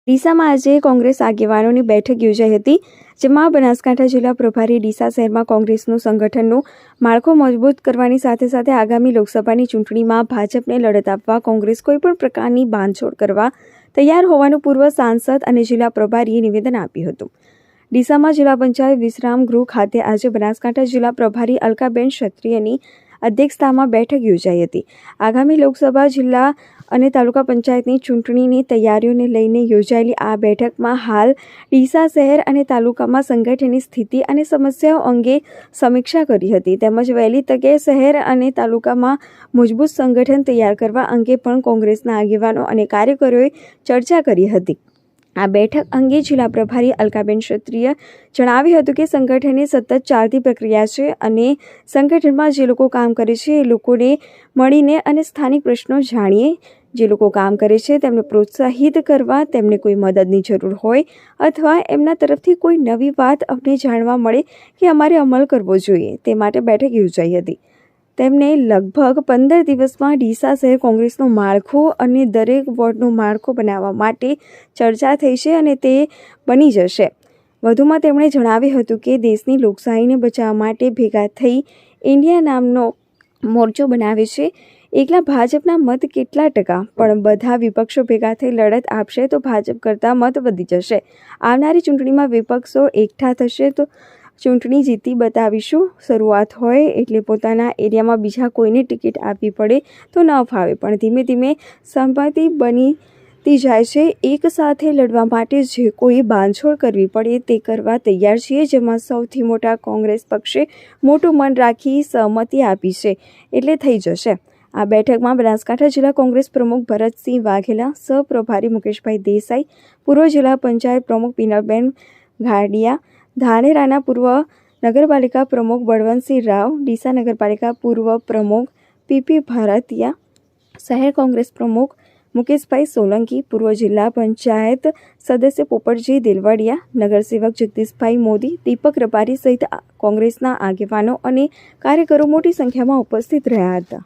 ડીસામાં આજે કોંગ્રેસ આગેવાનોની બેઠક યોજાઈ હતી, જેમાં બનાસકાંઠા જિલ્લા પ્રભારી ડીસા શહેરમાં કોંગ્રેસનું સંગઠનનું માળખું મજબૂત કરવાની સાથે સાથે આગામી લોકસભાની ચૂંટણીમાં ભાજપને લડત આપવા કોંગ્રેસ કોઈપણ પ્રકારની બાંધછોડ કરવા તૈયાર હોવાનું પૂર્વ સાંસદ અને જિલ્લા પ્રભારીએ નિવેદન આપ્યું હતું। ડીસામાં જિલ્લા પંચાયત વિશ્રામ ગૃહ ખાતે આજે બનાસકાંઠા જિલ્લા પ્રભારી અલકાબેન ક્ષત્રિયની અધ્યક્ષતામાં બેઠક યોજાઈ હતી। આગામી લોકસભા જિલ્લા અને તાલુકા પંચાયતની ચૂંટણીની તૈયારીઓને લઈને યોજાયેલી આ બેઠકમાં હાલ ડીસા શહેર અને તાલુકામાં સંગઠનની સ્થિતિ અને સમસ્યાઓ અંગે સમીક્ષા કરી હતી, તેમજ વહેલી તકે શહેર અને તાલુકામાં મજબૂત સંગઠન તૈયાર કરવા અંગે પણ કોંગ્રેસના આગેવાનો અને કાર્યકરોએ ચર્ચા કરી હતી। આ બેઠક અંગે જિલ્લા પ્રભારી અલકાબેન ક્ષત્રિય જણાવ્યું હતું કે સંગઠનની સતત ચાલતી પ્રક્રિયા છે અને સંગઠનમાં જે લોકો કામ કરે છે એ લોકોને મળીને અને સ્થાનિક પ્રશ્નો જાણીએ, જે લોકો કામ કરે છે તેમને પ્રોત્સાહિત કરવા, તેમને કોઈ મદદની જરૂર હોય અથવા એમના તરફથી કોઈ નવી વાત અમને જાણવા મળે કે અમારે અમલ કરવો જોઈએ, તે માટે બેઠક યોજાઈ હતી। તેમને લગભગ 15 દિવસમાં ડીસા શહેર કોંગ્રેસનું માળખું અને દરેક વોર્ડનું માળખું બનાવવા માટે ચર્ચા થઈ છે અને તે બની જશે। વધુમાં તેમણે જણાવ્યું હતું કે દેશની લોકશાહીને બચાવવા માટે ભેગા થઈ ઇન્ડિયા નામનો મોરચો બનાવે છે। એકલા ભાજપના મત કેટલા ટકા, પણ બધા વિપક્ષો ભેગા થઈ લડત આપશે તો ભાજપ કરતાં મત વધી જશે। આવનારી ચૂંટણીમાં વિપક્ષો એકઠા થશે તો ચૂંટણી જીતી બતાવીશું। શરૂઆત હોય એટલે પોતાના એરિયામાં બીજા કોઈને ટિકિટ આપવી પડે તો ન ફાવે, પણ ધીમે ધીમે સંમતિ બનતી જાય છે। એક સાથે લડવા માટે જે કોઈ બાંધછોડ કરવી પડે તે કરવા તૈયાર છીએ, જેમાં સૌથી મોટા કોંગ્રેસ પક્ષે મોટું મન રાખી સહમતિ આપી છે એટલે થઈ જશે। આ બેઠકમાં બનાસકાંઠા જિલ્લા કોંગ્રેસ પ્રમુખ ભરતસિંહ વાઘેલા, સહપ્રભારી મુકેશભાઈ દેસાઈ, પૂર્વ જિલ્લા પંચાયત પ્રમુખ પિનલબેન ઘાડિયા, ધાનેરાના પૂર્વ નગરપાલિકા પ્રમુખ બળવંતસિંહ રાવ, ડીસા નગરપાલિકા પૂર્વ પ્રમુખ પીપી ભારતીયા, શહેર કોંગ્રેસ પ્રમુખ મુકેશભાઈ સોલંકી, પૂર્વ જિલ્લા પંચાયત સદસ્ય પોપટજી દેલવાડિયા, નગરસેવક જગદીશભાઈ મોદી, દીપક રબારી સહિત કોંગ્રેસના આગેવાનો અને કાર્યકરો મોટી સંખ્યામાં ઉપસ્થિત રહ્યા હતા।